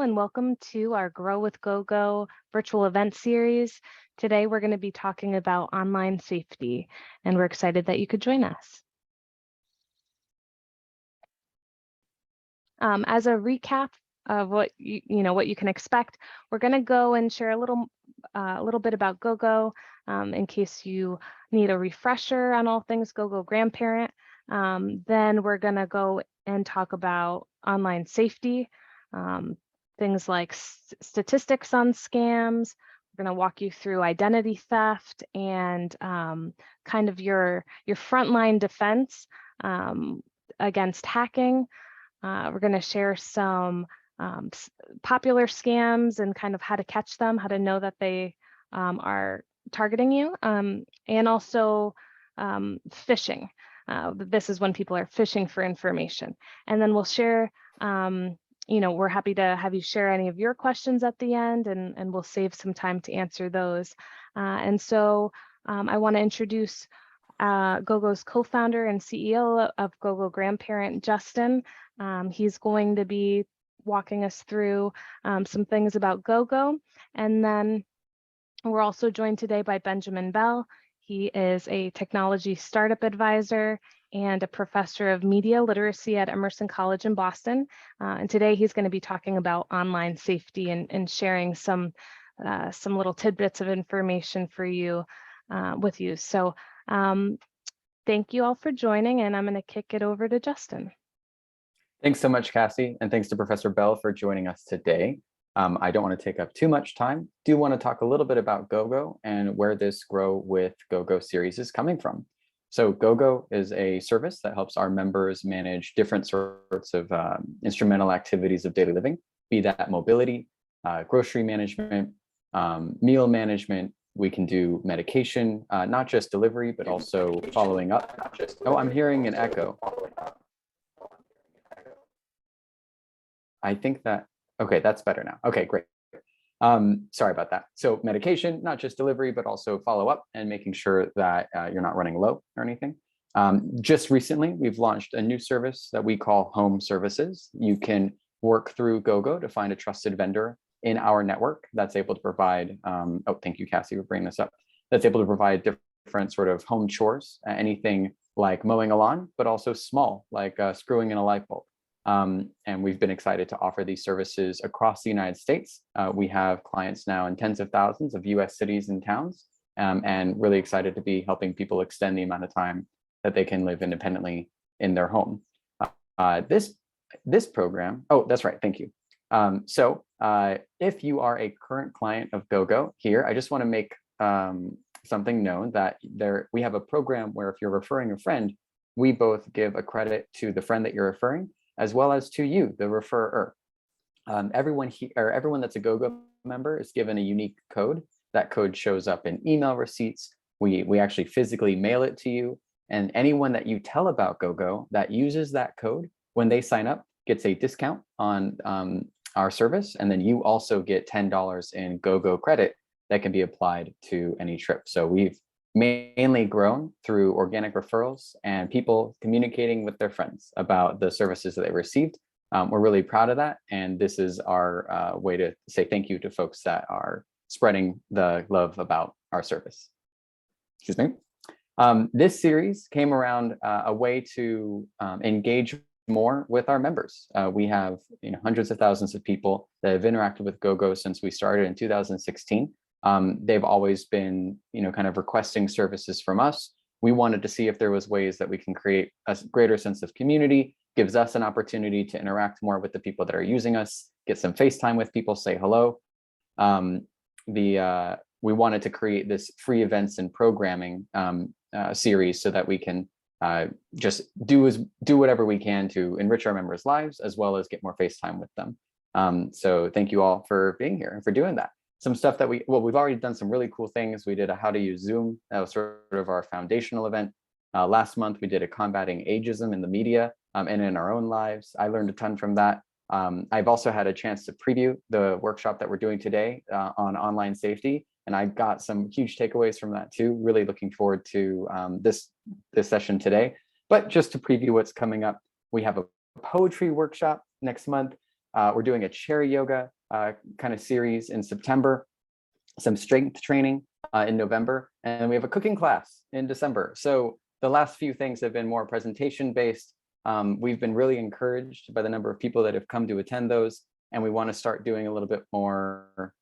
and welcome to our Grow with GoGo virtual event series. Today, we're going to be talking about online safety, and we're excited that you could join us. As a recap of what you can expect, we're going to go and share a little bit about GoGo in case you need a refresher on all things GoGoGrandparent. Then we're going to go and talk about online safety. Things like statistics on scams. We're going to walk you through identity theft and kind of your frontline defense against hacking. We're going to share some popular scams and kind of how to catch them, how to know that they are targeting you, and also phishing. This is when people are phishing for information. And then we'll share we're happy to have you share any of your questions at the end, and we'll save some time to answer those. And so I want to introduce GoGo's co-founder and CEO of GoGoGrandparent, Justin. He's going to be walking us through some things about GoGo. And then we're also joined today by Benjamin Bell. He is a technology startup advisor and a professor of media literacy at Emerson College in Boston. And today he's going to be talking about online safety and sharing some little tidbits of information for you with you. So thank you all for joining, and I'm going to kick it over to Justin. Thanks so much, Cassie, and thanks to Professor Bell for joining us today. I don't want to take up too much time. Do want to talk a little bit about GoGo and where this Grow with GoGo series is coming from. So GoGo is a service that helps our members manage different sorts of instrumental activities of daily living, be that mobility, grocery management, meal management. We can do medication, not just delivery, but also following up. Oh, I'm hearing an echo. I think that, okay, that's better now. Okay, great. Sorry about that. So medication, not just delivery, but also follow up and making sure that you're not running low or anything. Just recently, we've launched a new service that we call Home Services. You can work through GoGo to find a trusted vendor in our network that's able to provide, oh, thank you, Cassie, for bringing this up, that's able to provide different sort of home chores, anything like mowing a lawn, but also small, like screwing in a light bulb. And we've been excited to offer these services across the United States. We have clients now in tens of thousands of US cities and towns, and really excited to be helping people extend the amount of time that they can live independently in their home. This program, oh, that's right, thank you. So if you are a current client of GoGo here, I just want to make something known that we have a program where if you're referring a friend, we both give a credit to the friend that you're referring, as well as to you, the referrer. Everyone that's a GoGo member is given a unique code. That code shows up in email receipts. We actually physically mail it to you. And anyone that you tell about GoGo that uses that code, when they sign up, gets a discount on our service. And then you also get $10 in GoGo credit that can be applied to any trip. So we've mainly grown through organic referrals and people communicating with their friends about the services that they received. We're really proud of that. And this is our way to say thank you to folks that are spreading the love about our service. Excuse me. This series came around a way to engage more with our members. We have hundreds of thousands of people that have interacted with GoGo since we started in 2016. They've always been, kind of requesting services from us. We wanted to see if there was ways that we can create a greater sense of community, gives us an opportunity to interact more with the people that are using us, get some FaceTime with people, say hello. We wanted to create this free events and programming series so that we can just do whatever we can to enrich our members' lives, as well as get more FaceTime with them. So thank you all for being here and for doing that. Some stuff that we've already done some really cool things. We did a how to use Zoom. That was sort of our foundational event. Last month, we did a combating ageism in the media and in our own lives. I learned a ton from that. I've also had a chance to preview the workshop that we're doing today on online safety. And I got some huge takeaways from that too. Really looking forward to this session today. But just to preview what's coming up, we have a poetry workshop next month. We're doing a chair yoga kind of series in September, some strength training in November, and we have a cooking class in December. So the last few things have been more presentation based. We've been really encouraged by the number of people that have come to attend those, and we want to start doing a little bit more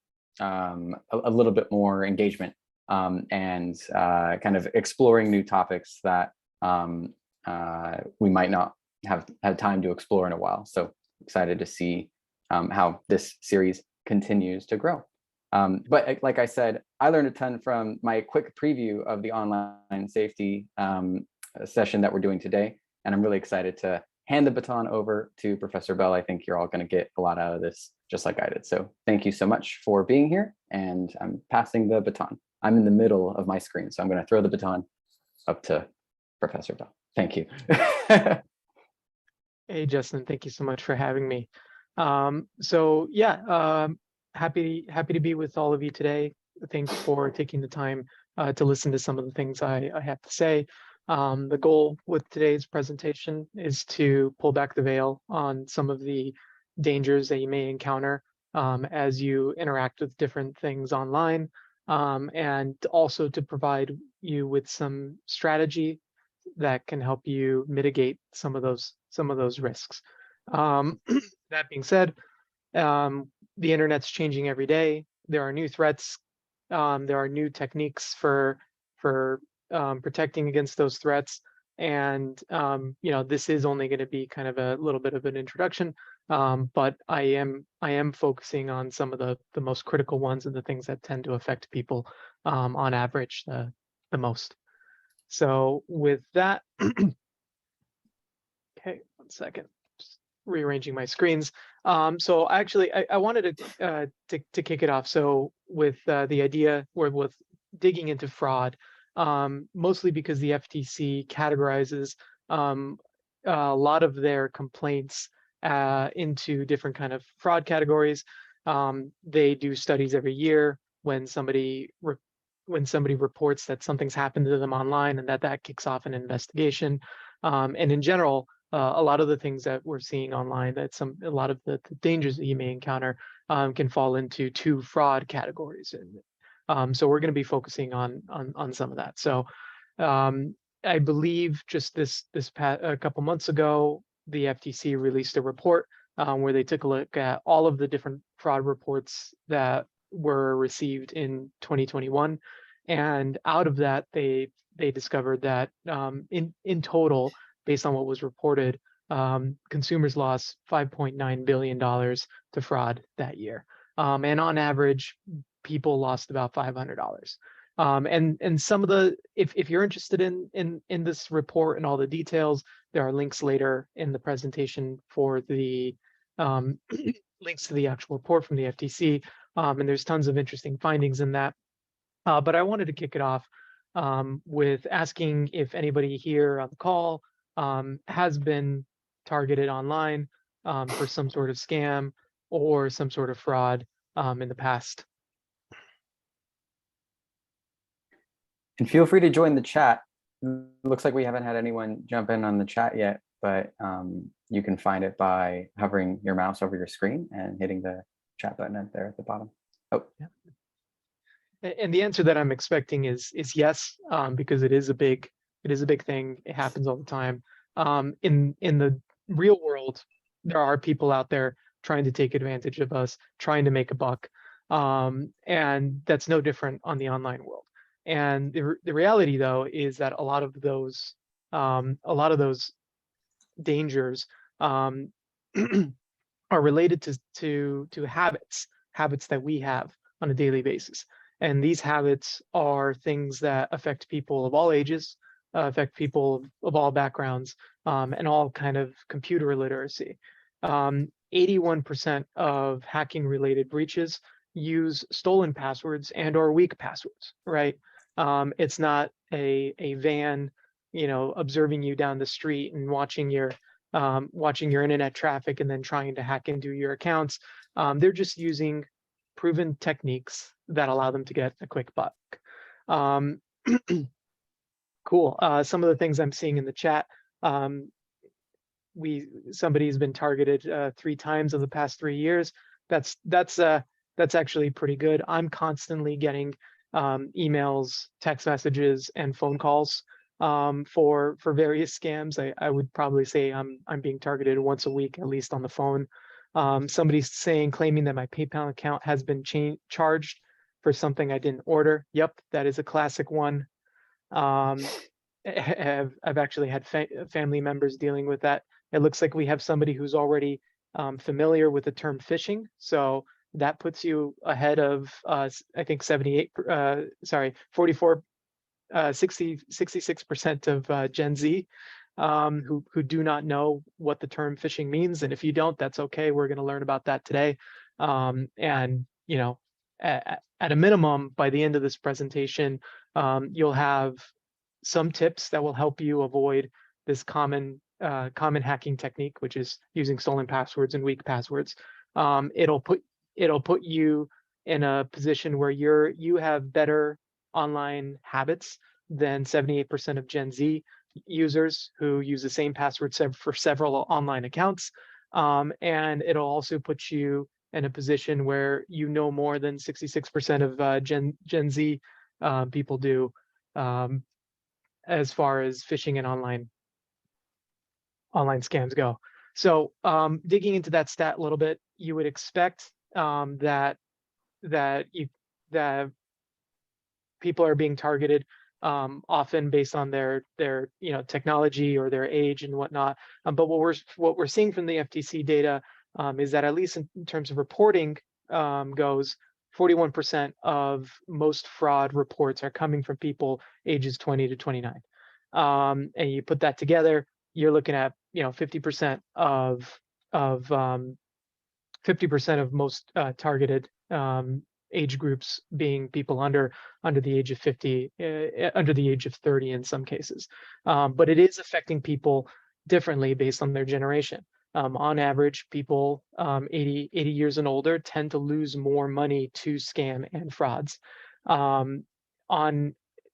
engagement and kind of exploring new topics that we might not have had time to explore in a while. So excited to see how this series continues to grow. But like I said, I learned a ton from my quick preview of the online safety session that we're doing today. And I'm really excited to hand the baton over to Professor Bell. I think you're all going to get a lot out of this, just like I did. So thank you so much for being here. And I'm passing the baton. I'm in the middle of my screen, so I'm going to throw the baton up to Professor Bell. Thank you. Hey, Justin, thank you so much for having me. So yeah, happy to be with all of you today. Thanks for taking the time to listen to some of the things I have to say. The goal with today's presentation is to pull back the veil on some of the dangers that you may encounter as you interact with different things online, and also to provide you with some strategy that can help you mitigate some of those risks. That being said, the internet's changing every day. There are new threats. There are new techniques for protecting against those threats. And this is only going to be kind of a little bit of an introduction, but I am focusing on some of the most critical ones and the things that tend to affect people on average the most. So with that, okay, 1 second, just rearranging my screens. So actually, I wanted to kick it off. So with the idea, or with digging into fraud, mostly because the FTC categorizes a lot of their complaints into different kind of fraud categories. They do studies every year when somebody reports that something's happened to them online, and that kicks off an investigation. And in general, a lot of the things that we're seeing online, a lot of the dangers that you may encounter can fall into 2 fraud categories. And so we're going to be focusing on some of that. So I believe just a couple months ago, the FTC released a report where they took a look at all of the different fraud reports that were received in 2021, and out of that they discovered that in total, based on what was reported, consumers lost $5.9 billion to fraud that year, and on average people lost about $500. And some of the, if you're interested in this report and all the details, there are links later in the presentation for the links to the actual report from the FTC. And there's tons of interesting findings in that. But I wanted to kick it off with asking if anybody here on the call has been targeted online for some sort of scam or some sort of fraud in the past. And feel free to join the chat. Looks like we haven't had anyone jump in on the chat yet, but you can find it by hovering your mouse over your screen and hitting the chat button up there at the bottom. Oh, yeah. And the answer that I'm expecting is yes, because it is a big thing. It happens all the time. In the real world, there are people out there trying to take advantage of us, trying to make a buck, and that's no different on the online world. And the reality, though, is that a lot of those dangers are related to habits that we have on a daily basis. And these habits are things that affect people of all ages, affect people of all backgrounds, and all kind of computer illiteracy. 81% of hacking-related breaches use stolen passwords and or weak passwords, right? It's not a van, observing you down the street and watching your internet traffic and then trying to hack into your accounts. They're just using proven techniques that allow them to get a quick buck. Cool. Some of the things I'm seeing in the chat. somebody's been targeted 3 times in the past 3 years. That's actually pretty good. I'm constantly getting emails, text messages, and phone calls for various scams. I would probably say I'm being targeted once a week, at least on the phone. Somebody's claiming that my PayPal account has been charged for something I didn't order. Yep, that is a classic one. I've actually had family members dealing with that. It looks like we have somebody who's already familiar with the term phishing. So that puts you ahead of, I think 66% of Gen Z who do not know what the term phishing means. And if you don't, that's okay. We're going to learn about that today. And, you know, at a minimum, by the end of this presentation, you'll have some tips that will help you avoid this common hacking technique, which is using stolen passwords and weak passwords. It'll put you in a position where you have better online habits than 78% of Gen Z users who use the same password for several online accounts. And it'll also put you in a position where you know more than 66% of Gen Z people do, as far as phishing and online scams go. So digging into that stat a little bit, you would expect that people are being targeted often based on their technology or their age and whatnot. But what we're seeing from the FTC data is that, at least in terms of reporting goes, 41% of most fraud reports are coming from people ages 20 to 29. And you put that together, you're looking at 50% of 50% of most targeted age groups being people under the age of 50, under the age of 30 in some cases. But it is affecting people differently based on their generation. On average, people 80 years and older tend to lose more money to scam and frauds.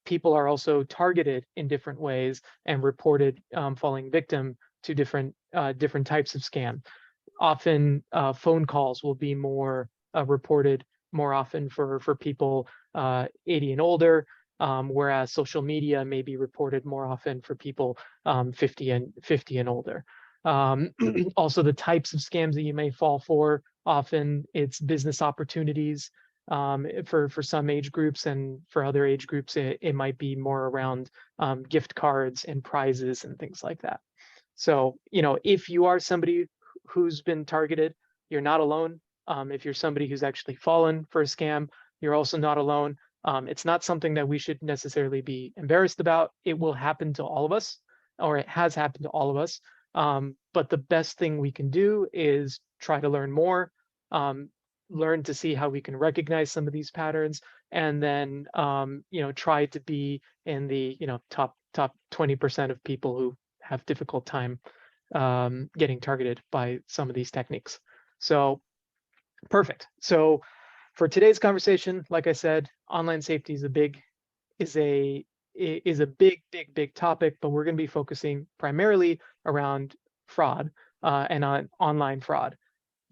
People are also targeted in different ways and reported falling victim to different types of scam. Often phone calls will be more reported more often for people 80 and older, whereas social media may be reported more often for people 50 and older. Also, the types of scams that you may fall for, often it's business opportunities for some age groups, and for other age groups it might be more around gift cards and prizes and things like that. So if you are somebody who's been targeted, you're not alone. If you're somebody who's actually fallen for a scam, you're also not alone. It's not something that we should necessarily be embarrassed about. It will happen to all of us, or it has happened to all of us. But the best thing we can do is try to learn more, learn to see how we can recognize some of these patterns, and then try to be in the top 20% of people who have difficult time getting targeted by some of these techniques. So perfect. So for today's conversation, like I said, online safety is a big topic, but we're going to be focusing primarily around fraud and on online fraud.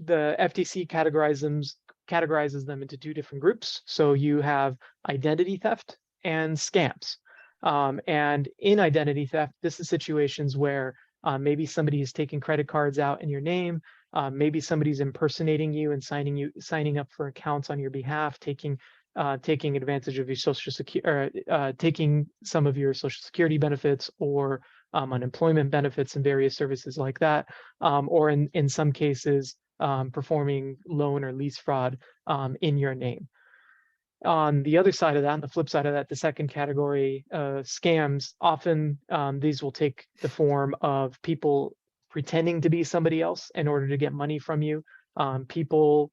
The FTC categorizes them into 2 different groups. So you have identity theft and scams. And in identity theft, this is situations where maybe somebody is taking credit cards out in your name. Maybe somebody's impersonating you and signing up for accounts on your behalf, taking advantage of your social security, taking some of your social security benefits or unemployment benefits and various services like that, or in some cases performing loan or lease fraud in your name. On the other side of that, on the flip side of that, the second category, scams, often these will take the form of people pretending to be somebody else in order to get money from you, people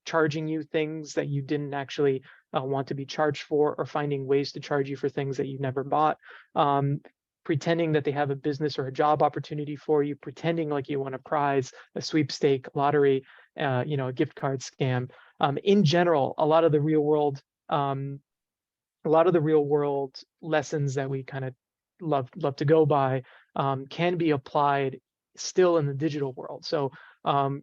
charging you things that you didn't actually want to be charged for, or finding ways to charge you for things that you never bought, pretending that they have a business or a job opportunity for you, pretending like you want a prize, a sweepstake, lottery, a gift card scam. In general, a lot of the real world lessons that we kind of love to go by can be applied still in the digital world. So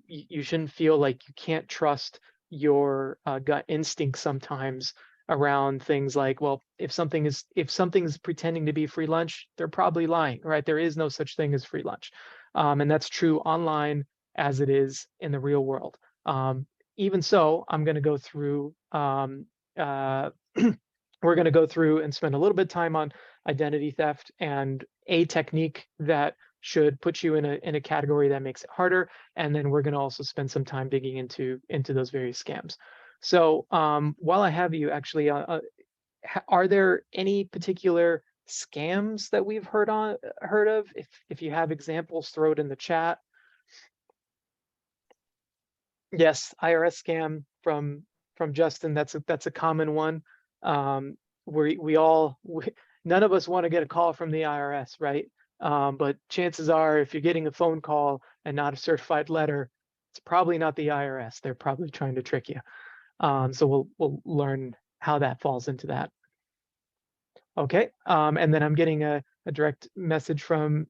you shouldn't feel like you can't trust your gut instinct sometimes around things like, well, if something's pretending to be free lunch, they're probably lying, right? There is no such thing as free lunch. And that's true online as it is in the real world. Even so, I'm going to go through, we're going to go through and spend a little bit of time on identity theft and a technique that should put you in a category that makes it harder. And then we're going to also spend some time digging into those various scams. So while I have you, actually, are there any particular scams that we've heard of? If you have examples, throw it in the chat. Yes, IRS scam from Justin. That's a common one. None of us want to get a call from the IRS, right? But chances are, if you're getting a phone call and not a certified letter, it's probably not the IRS. They're probably trying to trick you. So we'll learn how that falls into that. Okay, and then I'm getting a direct message from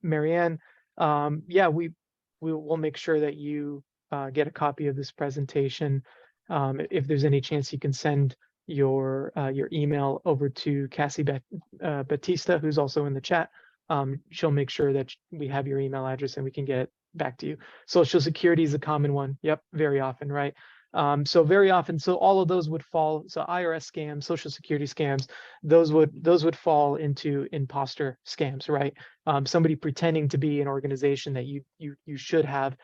Marianne. Yeah, we'll make sure that you get a copy of this presentation. If there's any chance you can send your email over to Cassie Batista, who's also in the chat. She'll make sure that we have your email address and we can get it back to you. Social Security is a common one. Yep, very often, right? So very often, so all of those would fall. So IRS scams, Social Security scams, those would fall into imposter scams, right? Somebody pretending to be an organization that you should have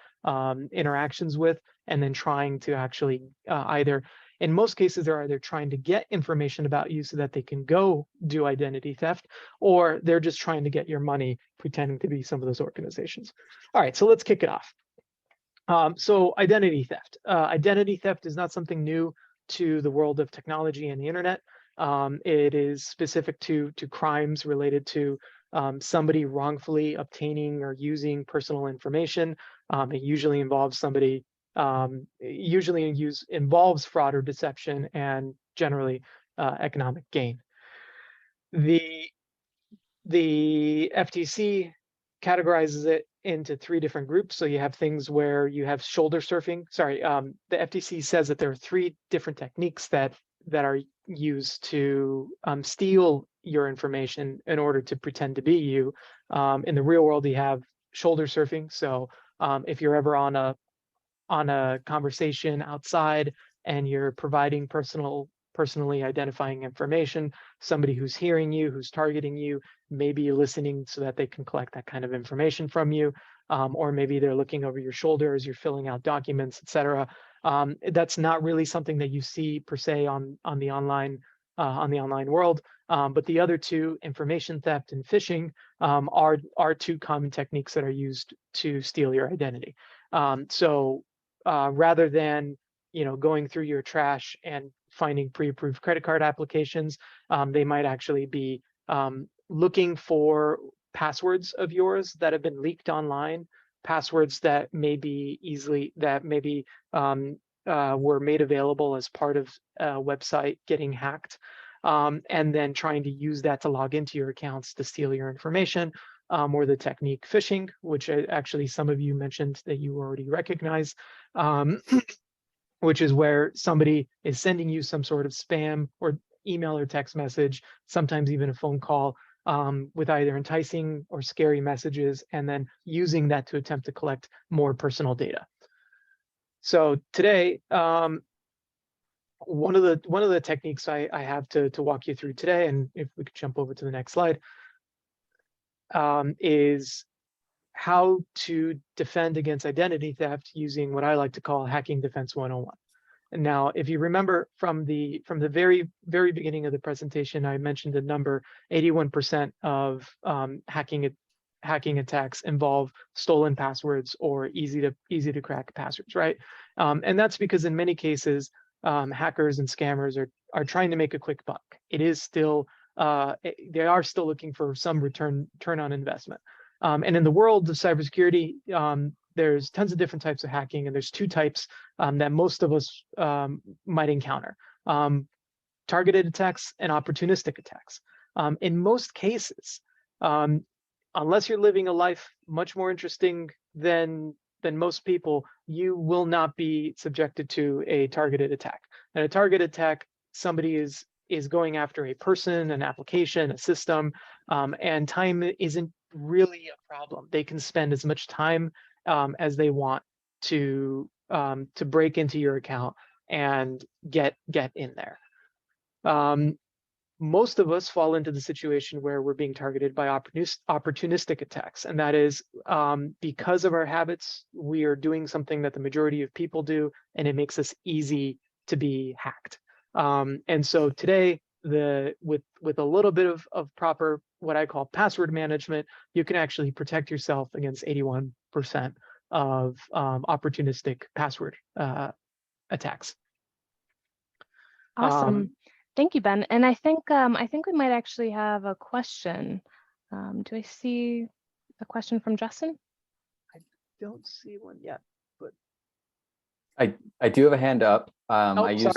interactions with, and then trying to actually either, in most cases, they're either trying to get information about you so that they can go do identity theft, or they're just trying to get your money, pretending to be some of those organizations. All right, so let's kick it off. So identity theft. Identity theft is not something new to the world of technology and the internet. It is specific to crimes related to somebody wrongfully obtaining or using personal information. It usually involves somebody, involves fraud or deception, and generally economic gain. The FTC categorizes it into 3 different groups. So you have things where you have shoulder surfing. Sorry, the FTC says that there are 3 different techniques that are used to steal your information in order to pretend to be you. In the real world, you have shoulder surfing. So if you're ever on a conversation outside and you're providing personally identifying information, somebody who's hearing you, who's targeting you, maybe you're listening so that they can collect that kind of information from you, or maybe they're looking over your shoulder as you're filling out documents, etc. That's not really something that you see per se on the online world. But the other 2, information theft and phishing, are 2 common techniques that are used to steal your identity. So rather than going through your trash and finding pre-approved credit card applications, they might actually be looking for passwords of yours that have been leaked online, passwords that may be were made available as part of a website getting hacked, and then trying to use that to log into your accounts to steal your information, or the technique phishing, which actually some of you mentioned that you already recognize, which is where somebody is sending you some sort of spam or email or text message, sometimes even a phone call, with either enticing or scary messages, and then using that to attempt to collect more personal data. So today, one of the techniques I have to walk you through today, and if we could jump over to the next slide, is how to defend against identity theft using what I like to call hacking defense 101. And now, if you remember from the very beginning of the presentation, I mentioned a number: 81% of hacking attacks involve stolen passwords or easy to crack passwords, right? And that's because in many cases, hackers and scammers are trying to make a quick buck. It is still they are still looking for some return on investment. And in the world of cybersecurity, there's tons of different types of hacking, and there's 2 types that most of us might encounter: targeted attacks and opportunistic attacks. In most cases, Unless you're living a life much more interesting than most people, you will not be subjected to a targeted attack. And a target attack, somebody is going after a person, an application, a system, and time isn't really a problem. They can spend as much time as they want to break into your account and get in there. Most of us fall into the situation where we're being targeted by opportunistic attacks. And that is because of our habits, we are doing something that the majority of people do, and it makes us easy to be hacked. And so today, with a little bit of proper, what I call password management, you can actually protect yourself against 81% of opportunistic password attacks. Awesome. Thank you, Ben. And I think we might actually have a question. Do I see a question from Justin? I don't see one yet, but I do have a hand up. Oh, I used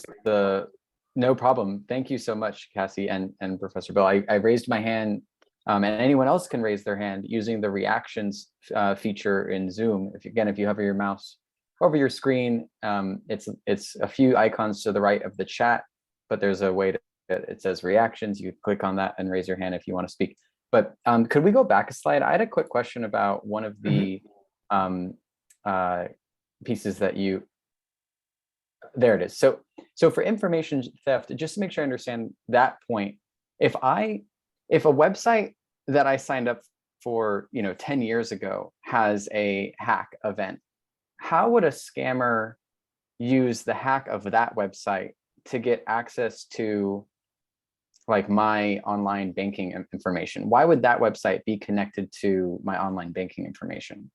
no problem. Thank you so much, Cassie and Professor Bill. I raised my hand, and anyone else can raise their hand using the reactions feature in Zoom. If you hover your mouse over your screen, it's a few icons to the right of the chat, but there's a way to, it says reactions. You click on that and raise your hand if you want to speak. But could we go back a slide? I had a quick question about one of the pieces that you, there it is. So for information theft, just to make sure I understand that point, if a website that I signed up for 10 years ago has a hack event, how would a scammer use the hack of that website to get access to like my online banking information? Why would that website be connected to my online banking information?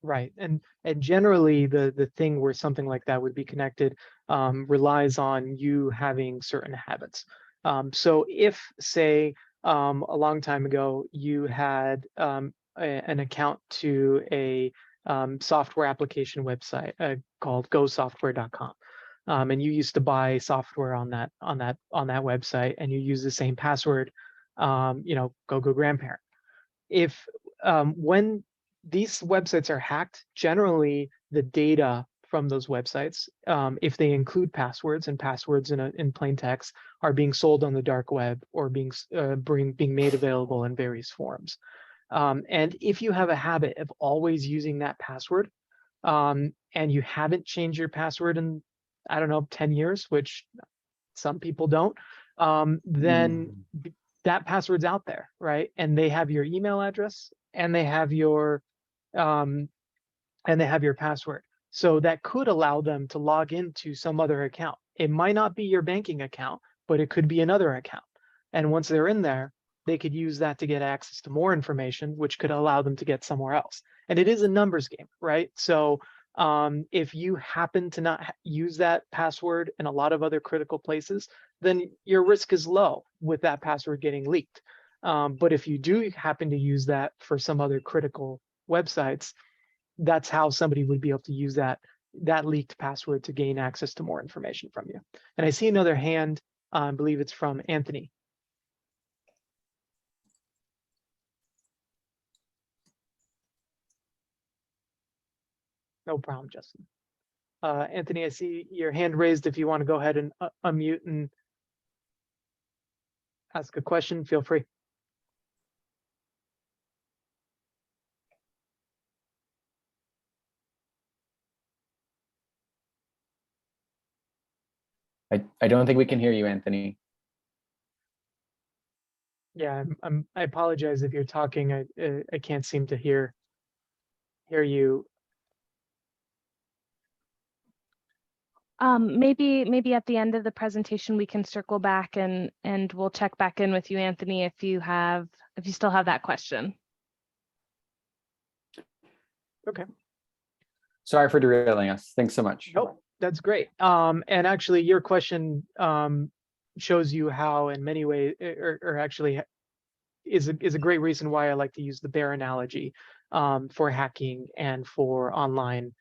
Right, and generally the thing where something like that would be connected relies on you having certain habits. So if, say, a long time ago you had an account to a software application website called gosoftware.com, and you used to buy software on that website, and you use the same password, GoGoGrandparent. If when these websites are hacked, generally the data from those websites, if they include passwords, and passwords in plain text, are being sold on the dark web or being made available in various forms. And if you have a habit of always using that password, and you haven't changed your password in, I don't know, 10 years, which some people don't, then that password's out there, right? And they have your email address, and they have your password. So that could allow them to log into some other account. It might not be your banking account, but it could be another account. And once they're in there, they could use that to get access to more information, which could allow them to get somewhere else. And it is a numbers game, right? So if you happen to not use that password in a lot of other critical places, then your risk is low with that password getting leaked. But if you do happen to use that for some other critical websites, that's how somebody would be able to use that leaked password to gain access to more information from you. And I see another hand, I believe it's from Anthony. No problem, Justin. Anthony, I see your hand raised. If you want to go ahead and unmute and ask a question, feel free. I don't think we can hear you, Anthony. Yeah, I apologize if you're talking. I can't seem to hear you. Maybe at the end of the presentation we can circle back and we'll check back in with you, Anthony, if you still have that question. Okay. Sorry for derailing us. Thanks so much. Nope, that's great. And actually, your question shows you how, in many ways, or actually is a great reason why I like to use the bear analogy for hacking and for online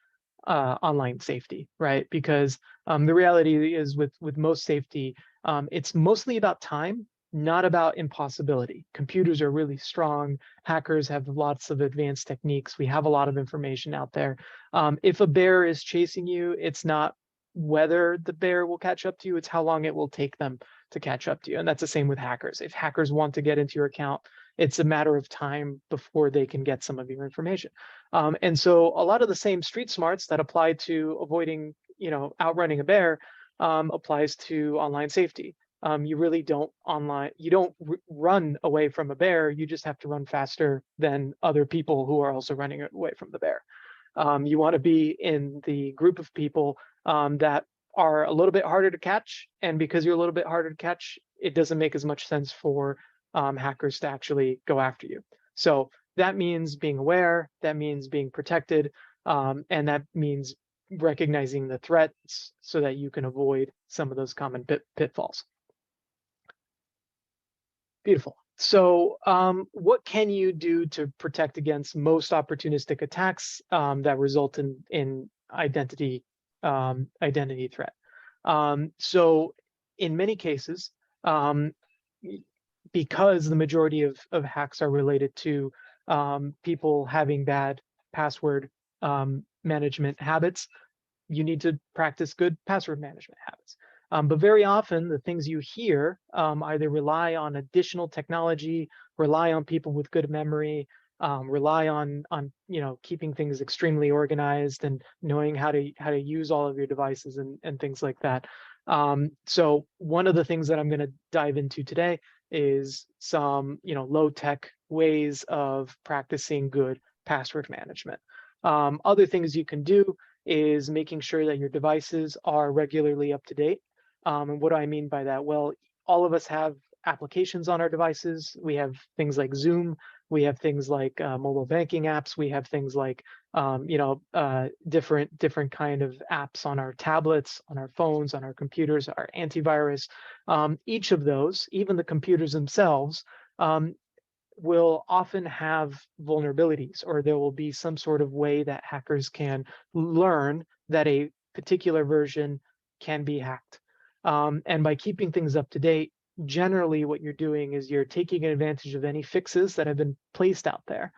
safety, right? Because the reality is with most safety, it's mostly about time not about impossibility. Computers are really strong. Hackers have lots of advanced techniques. We have a lot of information out there. If a bear is chasing you, it's not whether the bear will catch up to you, it's how long it will take them to catch up to you. And that's the same with hackers. If hackers want to get into your account, it's a matter of time before they can get some of your information. And so a lot of the same street smarts that apply to avoiding, outrunning a bear applies to online safety. You really don't run away from a bear. You just have to run faster than other people who are also running away from the bear. You want to be in the group of people that are a little bit harder to catch. And because you're a little bit harder to catch, it doesn't make as much sense for hackers to actually go after you. So that means being aware, that means being protected, and that means recognizing the threats so that you can avoid some of those common pitfalls. Beautiful. So what can you do to protect against most opportunistic attacks that result in identity threat? So in many cases, because the majority of hacks are related to people having bad password management habits, you need to practice good password management habits. But very often the things you hear either rely on additional technology, rely on people with good memory, rely on keeping things extremely organized and knowing how to use all of your devices and things like that. So one of the things that I'm going to dive into today is some low-tech ways of practicing good password management. Other things you can do is making sure that your devices are regularly up to date. And what do I mean by that? Well, all of us have applications on our devices. We have things like Zoom. We have things like mobile banking apps. We have things like different kind of apps on our tablets, on our phones, on our computers, our antivirus. Each of those, even the computers themselves, will often have vulnerabilities, or there will be some sort of way that hackers can learn that a particular version can be hacked. And by keeping things up to date, generally what you're doing is you're taking advantage of any fixes that have been placed out there,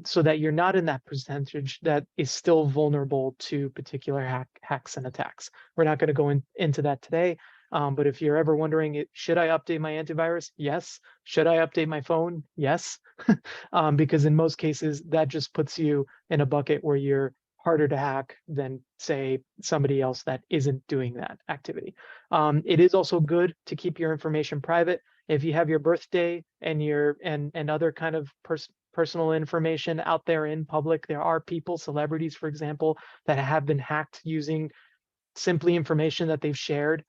so that you're not in that percentage that is still vulnerable to particular hacks and attacks. We're not going to go into that today. But if you're ever wondering, should I update my antivirus? Yes. Should I update my phone? Yes. Because in most cases, that just puts you in a bucket where you're harder to hack than, say, somebody else that isn't doing that activity. It is also good to keep your information private. If you have your birthday and and other kind of personal information out there in public, there are people, celebrities, for example, that have been hacked using simply information that they've shared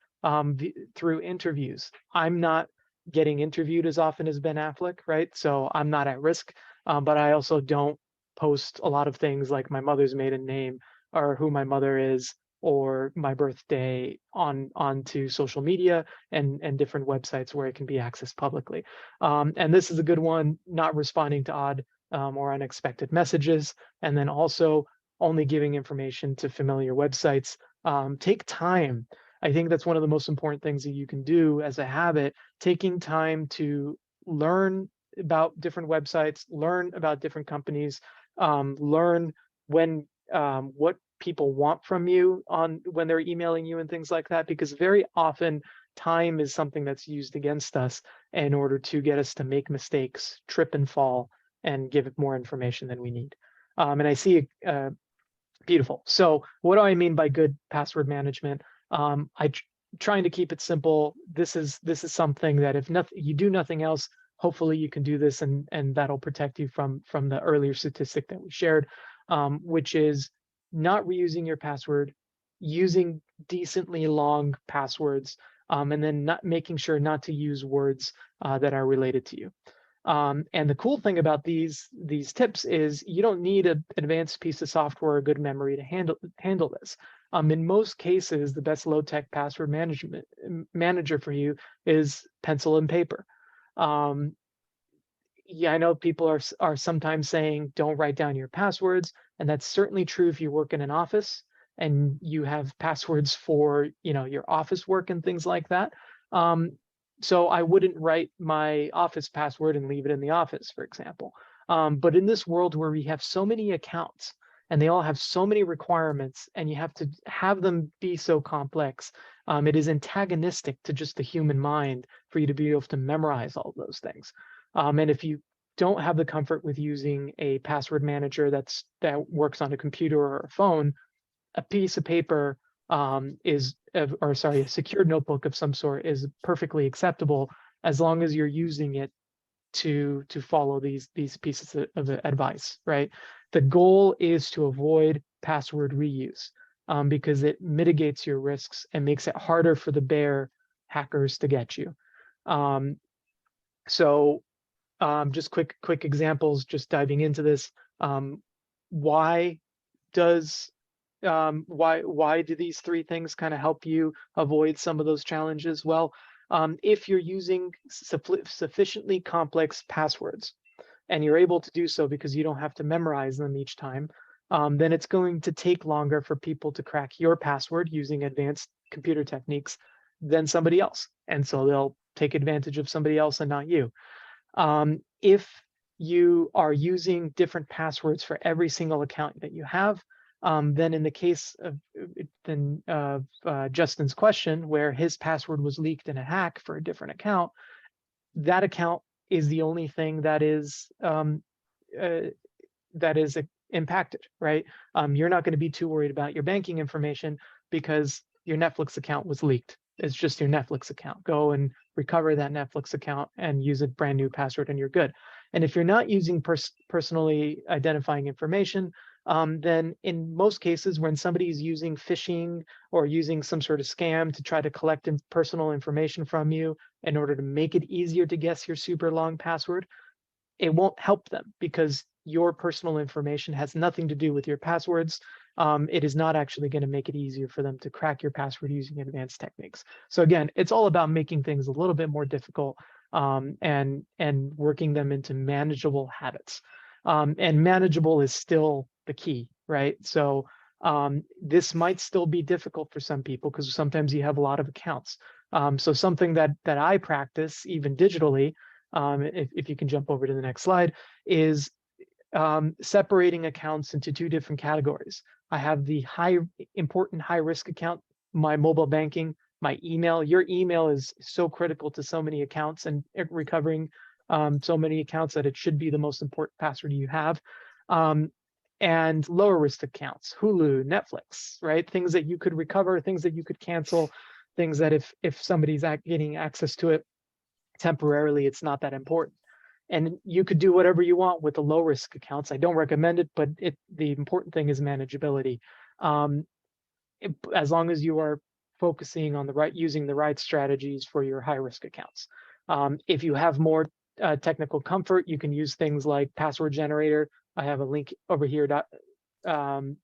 through interviews. I'm not getting interviewed as often as Ben Affleck, right? So I'm not at risk, but I also don't post a lot of things like my mother's maiden name or who my mother is or my birthday onto social media and different websites where it can be accessed publicly. And this is a good one, not responding to odd or unexpected messages, and then also only giving information to familiar websites. Take time. I think that's one of the most important things that you can do as a habit, taking time to learn about different websites, learn about different companies, learn what people want from you when they're emailing you and things like that, because very often time is something that's used against us in order to get us to make mistakes, trip and fall, and give it more information than we need. And I see beautiful. So what do I mean by good password management? Trying to keep it simple. This is something that if you do nothing else, hopefully you can do this, and that'll protect you from the earlier statistic that we shared, which is not reusing your password, using decently long passwords, and then not making sure not to use words that are related to you. And the cool thing about these tips is you don't need an advanced piece of software or good memory to handle this. In most cases, the best low-tech password manager for you is pencil and paper. Yeah, I know people are sometimes saying don't write down your passwords, and that's certainly true if you work in an office and you have passwords for your office work and things like that. So I wouldn't write my office password and leave it in the office, for example. But in this world where we have so many accounts and they all have so many requirements and you have to have them be so complex, it is antagonistic to just the human mind for you to be able to memorize all of those things. And if you don't have the comfort with using a password manager that works on a computer or a phone, a piece of paper a secured notebook of some sort is perfectly acceptable as long as you're using it to follow these pieces of advice, right? The goal is to avoid password reuse because it mitigates your risks and makes it harder for the bear hackers to get you. Just quick examples, just diving into this. Why do these three things kind of help you avoid some of those challenges? Well, if you're using sufficiently complex passwords and you're able to do so because you don't have to memorize them each time, then it's going to take longer for people to crack your password using advanced computer techniques than somebody else. And so they'll take advantage of somebody else and not you. If you are using different passwords for every single account that you have, then in the case of Justin's question, where his password was leaked in a hack for a different account, that account is the only thing that is impacted, right? You're not going to be too worried about your banking information because your Netflix account was leaked. It's just your Netflix account. Go and recover that Netflix account and use a brand new password and you're good. And if you're not using personally identifying information, then in most cases when somebody is using phishing or using some sort of scam to try to collect personal information from you in order to make it easier to guess your super long password, it won't help them because your personal information has nothing to do with your passwords. It is not actually going to make it easier for them to crack your password using advanced techniques. So again, it's all about making things a little bit more difficult and working them into manageable habits. And manageable is still the key, right? So this might still be difficult for some people because sometimes you have a lot of accounts. So something that I practice even digitally, if you can jump over to the next slide, is separating accounts into two different categories. I have the important high risk account, my mobile banking, my email. Your email is so critical to so many accounts and recovering so many accounts that it should be the most important password you have. And lower risk accounts, Hulu, Netflix, right? Things that you could recover, things that you could cancel, things that if somebody's getting access to it temporarily, it's not that important. And you could do whatever you want with the low risk accounts. I don't recommend it, but the important thing is manageability. As long as you are focusing on using the right strategies for your high risk accounts. If you have more technical comfort, you can use things like password generator. I have a link over here in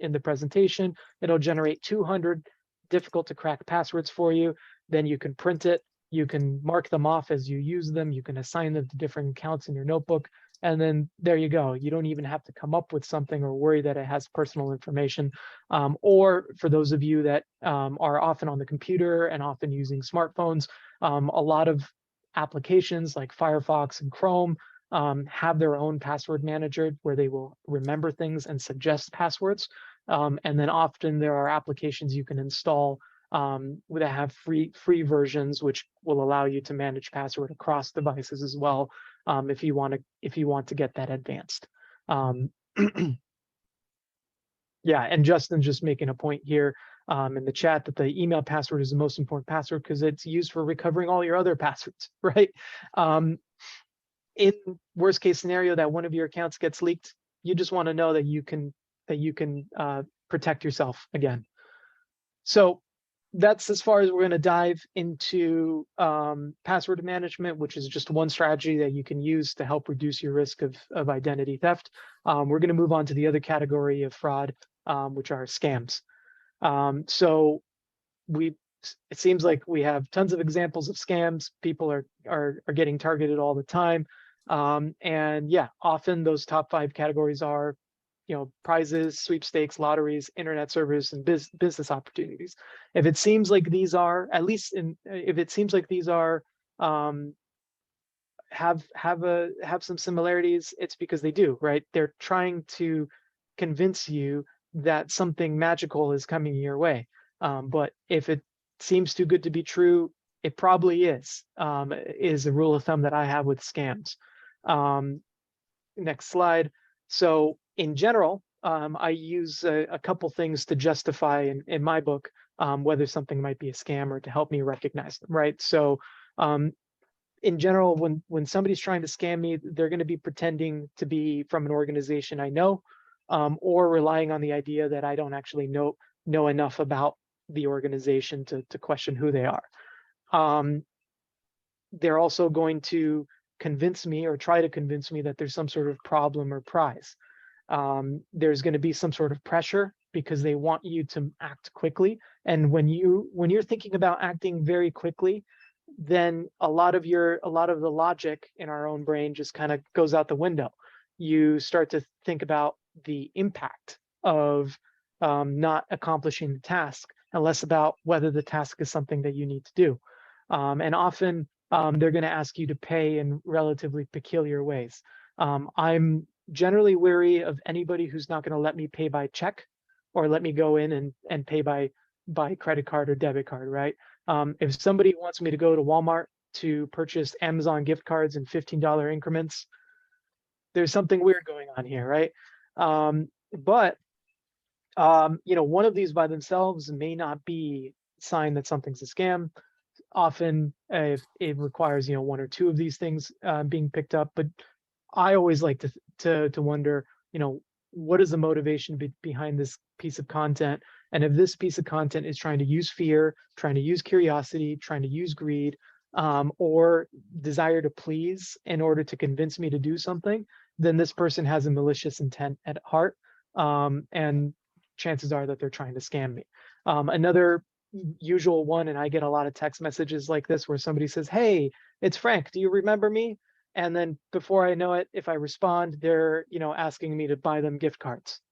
the presentation. It'll generate 200 difficult to crack passwords for you. Then you can print it. You can mark them off as you use them. You can assign them to different accounts in your notebook. And then there you go. You don't even have to come up with something or worry that it has personal information. Or for those of you that are often on the computer and often using smartphones, a lot of applications like Firefox and Chrome have their own password manager where they will remember things and suggest passwords. And then often there are applications you can install that have free versions, which will allow you to manage password across devices as well, if you want to get that advanced. Yeah, and Justin's just making a point here in the chat that the email password is the most important password because it's used for recovering all your other passwords, right? In worst case scenario that one of your accounts gets leaked, you just want to know that you can protect yourself again. So that's as far as we're going to dive into password management, which is just one strategy that you can use to help reduce your risk of identity theft. We're going to move on to the other category of fraud, which are scams. So it seems like we have tons of examples of scams. People are getting targeted all the time. And yeah, often those top 5 categories are, prizes, sweepstakes, lotteries, internet service, and business opportunities. If it seems like these are, have some similarities, it's because they do, right? They're trying to convince you that something magical is coming your way. But if it seems too good to be true, it probably is a rule of thumb that I have with scams. Next slide. So in general, I use a couple things to justify in my book whether something might be a scam or to help me recognize them, right? So in general, when somebody's trying to scam me, they're going to be pretending to be from an organization I know, or relying on the idea that I don't actually know enough about the organization to question who they are. They're also going to convince me or try to convince me that there's some sort of problem or prize. There's going to be some sort of pressure because they want you to act quickly. And when you're thinking about acting very quickly, then a lot of the logic in our own brain just kind of goes out the window. You start to think about the impact of not accomplishing the task, and less about whether the task is something that you need to do. And often they're going to ask you to pay in relatively peculiar ways. I'm generally wary of anybody who's not going to let me pay by check or let me go in and pay by credit card or debit card, right? If somebody wants me to go to Walmart to purchase Amazon gift cards in $15 increments, there's something weird going on here, right? But one of these by themselves may not be a sign that something's a scam. Often it requires one or two of these things being picked up. But I always like to wonder, what is the motivation behind this piece of content? And if this piece of content is trying to use fear, trying to use curiosity, trying to use greed, or desire to please in order to convince me to do something, then this person has a malicious intent at heart. And chances are that they're trying to scam me. Another usual one, and I get a lot of text messages like this where somebody says, "Hey, it's Frank, do you remember me?" And then before I know it, if I respond, they're asking me to buy them gift cards.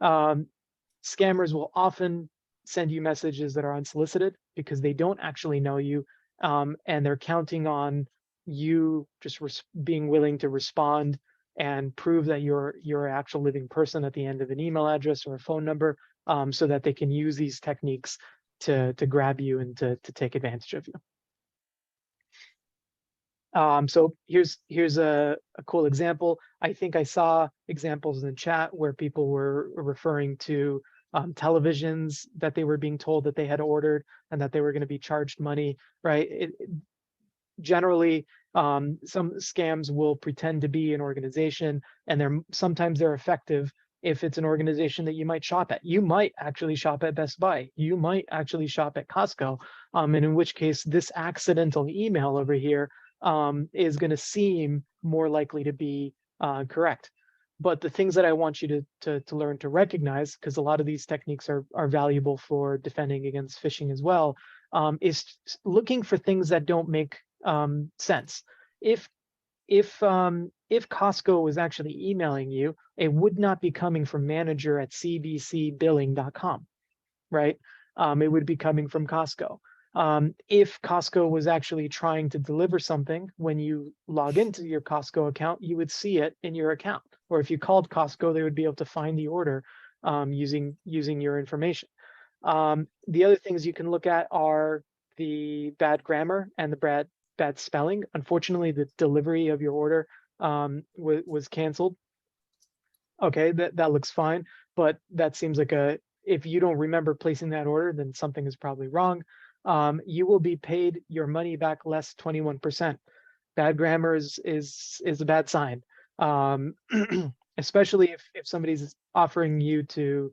Scammers will often send you messages that are unsolicited because they don't actually know you, and they're counting on you just being willing to respond and prove that you're an actual living person at the end of an email address or a phone number, so that they can use these techniques to grab you and to take advantage of you. So here's a cool example. I think I saw examples in the chat where people were referring to televisions that they were being told that they had ordered and that they were going to be charged money, right? Generally, some scams will pretend to be an organization, and sometimes they're effective if it's an organization that you might shop at. You might actually shop at Best Buy. You might actually shop at Costco. And in which case, this accidental email over here is going to seem more likely to be correct. But the things that I want you to learn to recognize, because a lot of these techniques are valuable for defending against phishing as well, is looking for things that don't make sense. If Costco was actually emailing you, it would not be coming from manager@cbcbilling.com, right? It would be coming from Costco. If Costco was actually trying to deliver something, when you log into your Costco account, you would see it in your account. Or if you called Costco, they would be able to find the order using your information. The other things you can look at are the bad grammar and the bad spelling. Unfortunately, the delivery of your order was canceled. Okay, that looks fine, but that seems like if you don't remember placing that order, then something is probably wrong. You will be paid your money back less 21%. Bad grammar is a bad sign, especially if somebody's offering you to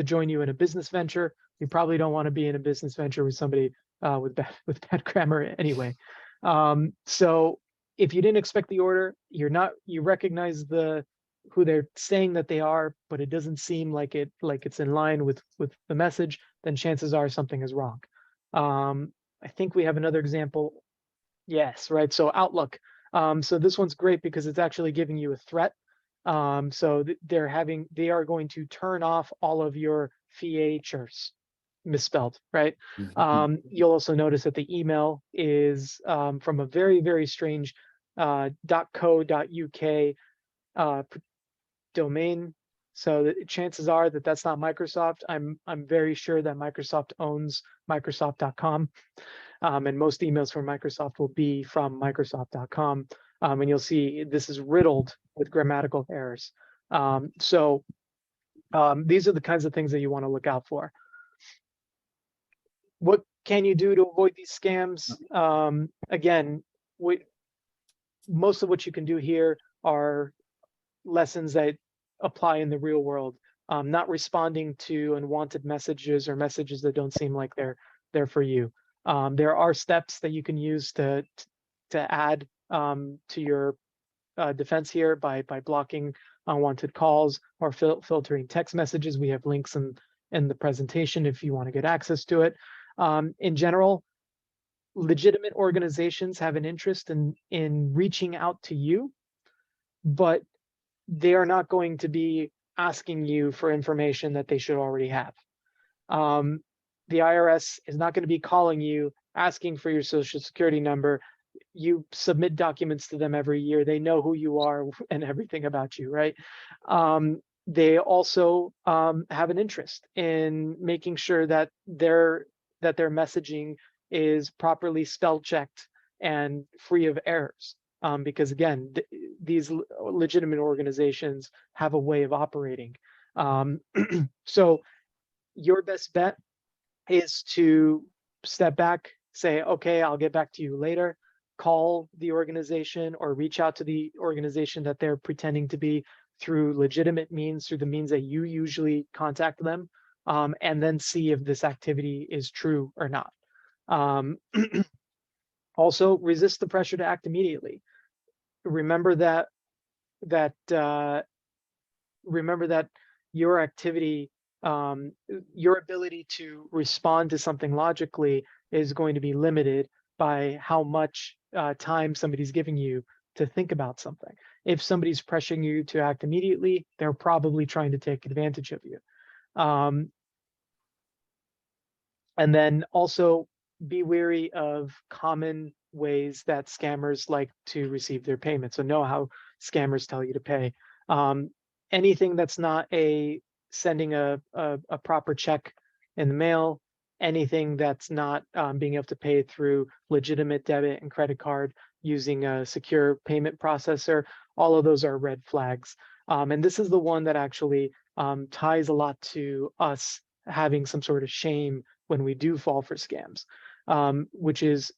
join you in a business venture. You probably don't want to be in a business venture with somebody with bad grammar anyway. So if you didn't expect the order, you recognize who they're saying that they are, but it doesn't seem like it's in line with the message, then chances are something is wrong. I think we have another example. Yes, right. So Outlook. So this one's great because it's actually giving you a threat. So they are going to turn off all of your features. misspelled, right? You'll also notice that the email is from a very, very strange .co.uk domain. So chances are that that's not Microsoft. I'm very sure that Microsoft owns Microsoft.com, and most emails from Microsoft will be from Microsoft.com. And you'll see this is riddled with grammatical errors. So these are the kinds of things that you want to look out for. What can you do to avoid these scams? Again, most of what you can do here are lessons that apply in the real world. Not responding to unwanted messages or messages that don't seem like they're for you. There are steps that you can use to add to your defense here by blocking unwanted calls or filtering text messages. We have links in the presentation if you want to get access to it. In general, legitimate organizations have an interest in reaching out to you, but they are not going to be asking you for information that they should already have. The IRS is not going to be calling you, asking for your social security number. You submit documents to them every year. They know who you are and everything about you, right? They also have an interest in making sure that their messaging is properly spell checked and free of errors. Because again, these legitimate organizations have a way of operating. So your best bet is to step back, say, okay, I'll get back to you later, call the organization or reach out to the organization that they're pretending to be through legitimate means, through the means that you usually contact them, and then see if this activity is true or not. Also, resist the pressure to act immediately. Remember that your activity, your ability to respond to something logically is going to be limited by how much time somebody's giving you to think about something. If somebody's pressuring you to act immediately, they're probably trying to take advantage of you. And then also be wary of common ways that scammers like to receive their payment. So know how scammers tell you to pay. Anything that's not sending a proper check in the mail, anything that's not being able to pay through legitimate debit and credit card using a secure payment processor, all of those are red flags. And this is the one that actually ties a lot to us having some sort of shame when we do fall for scams, which is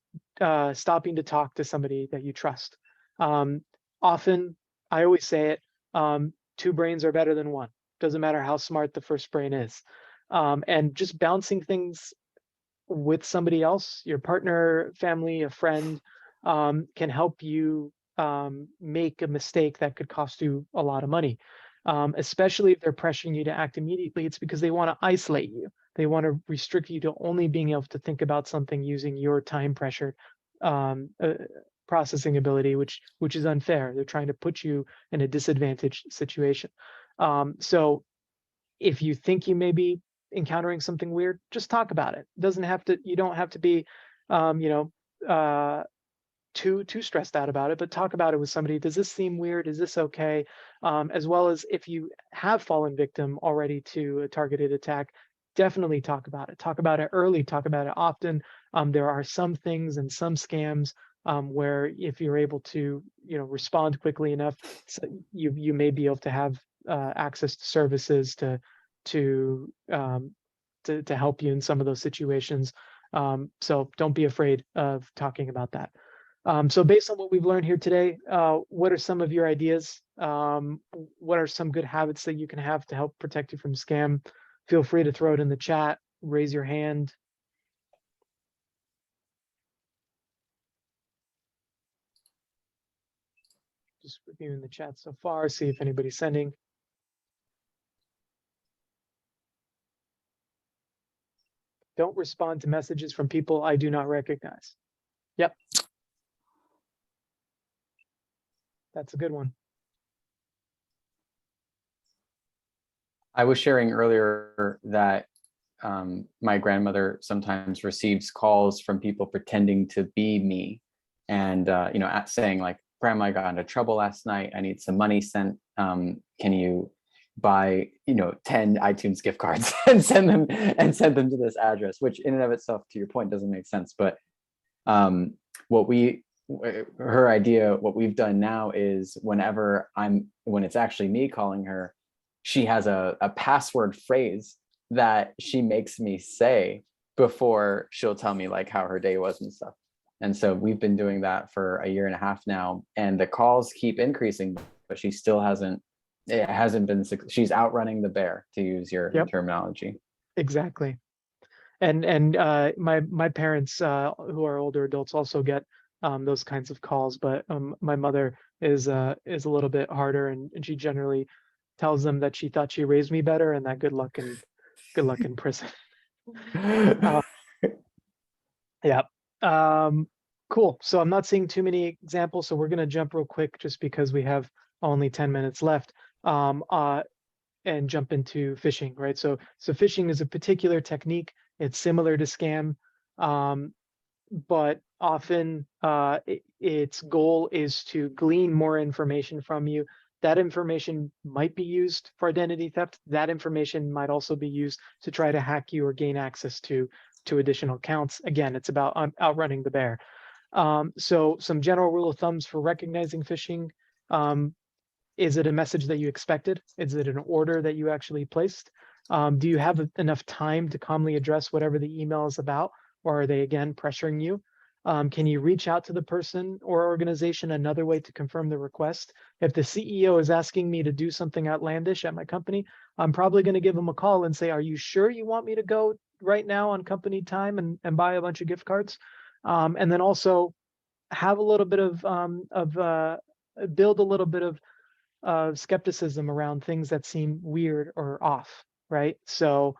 stopping to talk to somebody that you trust. Often, I always say it, two brains are better than one. Doesn't matter how smart the first brain is. And just bouncing things with somebody else, your partner, family, a friend, can help you make a mistake that could cost you a lot of money. Especially if they're pressuring you to act immediately, it's because they want to isolate you. They want to restrict you to only being able to think about something using your time pressure processing ability, which is unfair. They're trying to put you in a disadvantaged situation. So if you think you may be encountering something weird, just talk about it. You don't have to be, too stressed out about it, but talk about it with somebody. Does this seem weird? Is this okay? As well as if you have fallen victim already to a targeted attack, definitely talk about it. Talk about it early, talk about it often. There are some things and some scams where if you're able to, respond quickly enough, so you may be able to have access to services to help you in some of those situations. So don't be afraid of talking about that. So based on what we've learned here today, what are some of your ideas? What are some good habits that you can have to help protect you from scam? Feel free to throw it in the chat, raise your hand. Just reviewing the chat so far, see if anybody's sending. Don't respond to messages from people I do not recognize. Yep. That's a good one. I was sharing earlier that my grandmother sometimes receives calls from people pretending to be me, and saying like, "Grandma, I got into trouble last night. I need some money sent. Can you buy 10 iTunes gift cards and send them to this address?" Which in and of itself, to your point, doesn't make sense. But what we've done now is when it's actually me calling her, she has a password phrase that she makes me say before she'll tell me like how her day was and stuff. And so we've been doing that for a year and a half now, and the calls keep increasing, but she still hasn't been, she's outrunning the bear, to use your terminology. Exactly. And my parents, who are older adults, also get those kinds of calls, but my mother is a little bit harder, and she generally tells them that she thought she raised me better, and that good luck in prison. Yeah. Cool. So I'm not seeing too many examples, so we're going to jump real quick just because we have only 10 minutes left. And jump into phishing, right? So phishing is a particular technique. It's similar to scam, but often its goal is to glean more information from you. That information might be used for identity theft. That information might also be used to try to hack you or gain access to additional accounts. Again, it's about outrunning the bear. So some general rule of thumbs for recognizing phishing. Is it a message that you expected? Is it an order that you actually placed? Do you have enough time to calmly address whatever the email is about? Or are they, again, pressuring you? Can you reach out to the person or organization another way to confirm the request? If the CEO is asking me to do something outlandish at my company, I'm probably going to give them a call and say, "Are you sure you want me to go right now on company time and buy a bunch of gift cards?" And then also have a little bit build a little bit of skepticism around things that seem weird or off, right? So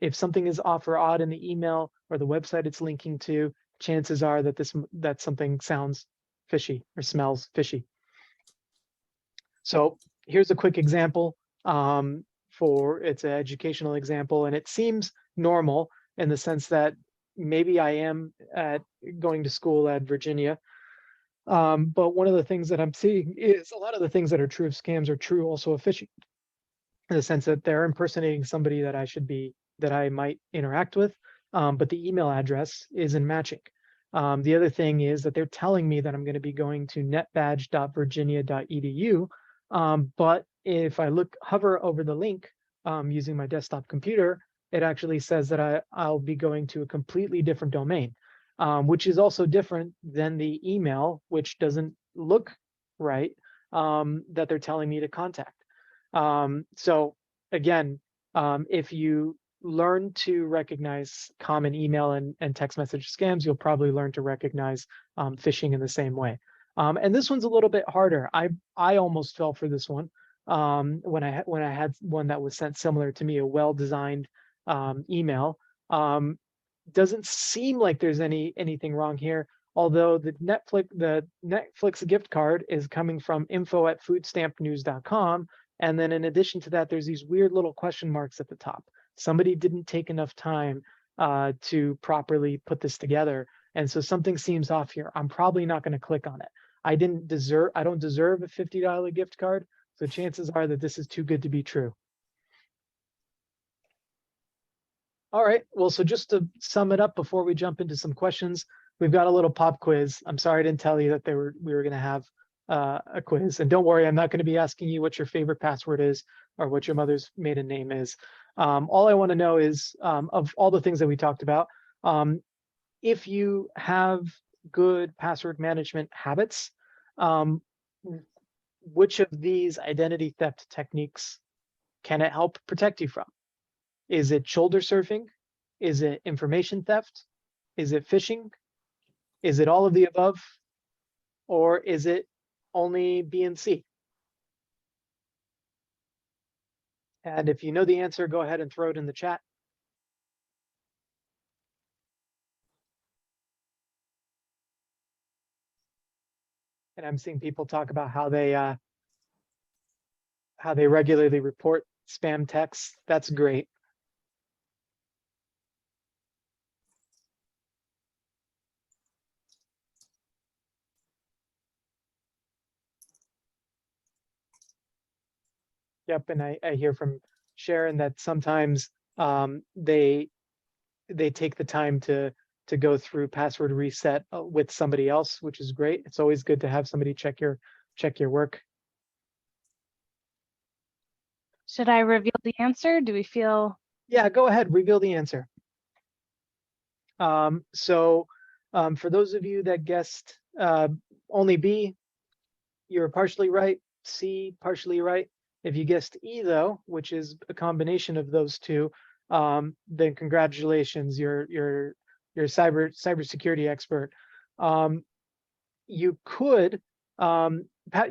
if something is off or odd in the email or the website it's linking to, chances are that something sounds fishy or smells fishy. So here's a quick example. It's an educational example, and it seems normal in the sense that maybe I am going to school at Virginia. But one of the things that I'm seeing is a lot of the things that are true of scams are true also of phishing, in the sense that they're impersonating somebody that I might interact with, but the email address isn't matching. The other thing is that they're telling me that I'm going to be going to netbadge.virginia.edu, but if I hover over the link using my desktop computer, it actually says that I'll be going to a completely different domain. Which is also different than the email, which doesn't look right, that they're telling me to contact. So again, if you learn to recognize common email and text message scams, you'll probably learn to recognize phishing in the same way. And this one's a little bit harder. I almost fell for this one when I had one that was sent similar to me, a well-designed email. Doesn't seem like there's anything wrong here, although the Netflix gift card is coming from info@foodstampnews.com, and then in addition to that, there's these weird little question marks at the top. Somebody didn't take enough time to properly put this together, and so something seems off here. I'm probably not going to click on it. I don't deserve a $50 gift card, so chances are that this is too good to be true. All right, well, so just to sum it up before we jump into some questions, we've got a little pop quiz. I'm sorry I didn't tell you that we were going to have a quiz. And don't worry, I'm not going to be asking you what your favorite password is or what your mother's maiden name is. All I want to know is, of all the things that we talked about, if you have good password management habits, which of these identity theft techniques can it help protect you from? Is it shoulder surfing? Is it information theft? Is it phishing? Is it all of the above? Or is it only B and C? And if you know the answer, go ahead and throw it in the chat. And I'm seeing people talk about how they regularly report spam texts. That's great. Yep, and I hear from Sharon that sometimes they take the time to go through password reset with somebody else, which is great. It's always good to have somebody check your work. Should I reveal the answer? Do we feel? Yeah, go ahead, reveal the answer. So for those of you that guessed only B, you're partially right. C, partially right. If you guessed E though, which is a combination of those two, then congratulations, you're a cybersecurity expert. You could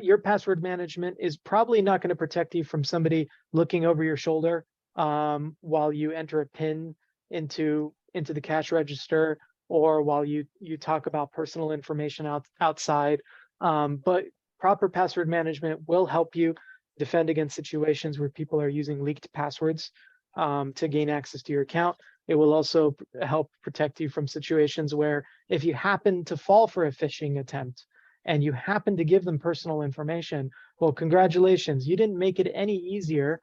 your password management is probably not going to protect you from somebody looking over your shoulder while you enter a PIN into the cash register, or while you talk about personal information outside. But proper password management will help you defend against situations where people are using leaked passwords to gain access to your account. It will also help protect you from situations where if you happen to fall for a phishing attempt and you happen to give them personal information, well, congratulations, you didn't make it any easier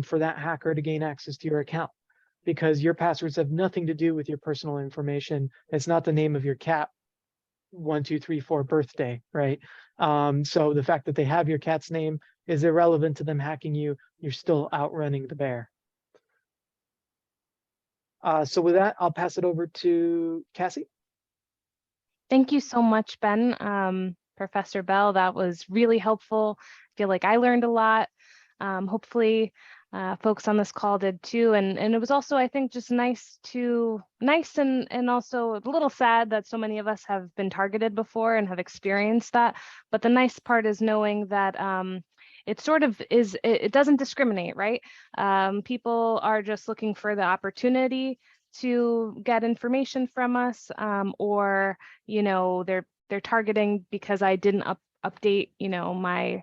for that hacker to gain access to your account, because your passwords have nothing to do with your personal information. It's not the name of your cat 1, 2, 3, 4 birthday, right? So the fact that they have your cat's name is irrelevant to them hacking you. You're still outrunning the bear. So with that, I'll pass it over to Cassie. Thank you so much, Ben. Professor Bell, that was really helpful. I feel like I learned a lot. Hopefully folks on this call did too. And it was also, I think, just nice and also a little sad that so many of us have been targeted before and have experienced that. But the nice part is knowing that it sort of is, it doesn't discriminate, right? People are just looking for the opportunity to get information from us, or, you know, they're targeting because I didn't update, you know, my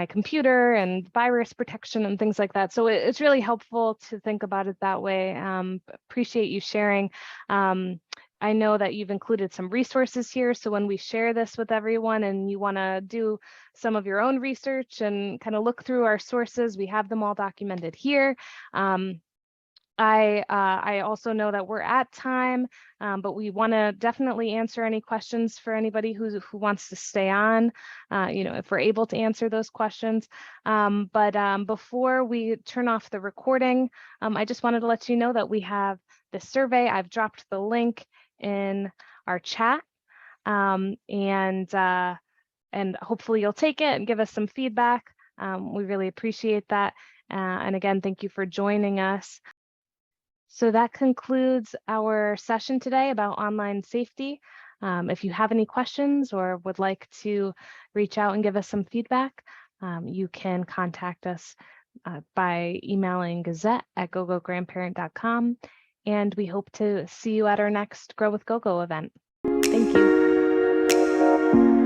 computer and virus protection and things like that. So it's really helpful to think about it that way. Appreciate you sharing. I know that you've included some resources here. So when we share this with everyone and you want to do some of your own research and kind of look through our sources, we have them all documented here. I also know that we're at time, but we want to definitely answer any questions for anybody who wants to stay on, you know, if we're able to answer those questions. But before we turn off the recording, I just wanted to let you know that we have the survey. I've dropped the link in our chat, and hopefully you'll take it and give us some feedback. We really appreciate that. And again, thank you for joining us. So that concludes our session today about online safety. If you have any questions or would like to reach out and give us some feedback, you can contact us by emailing gazette@gogograndparent.com. And we hope to see you at our next Grow with GoGo event. Thank you.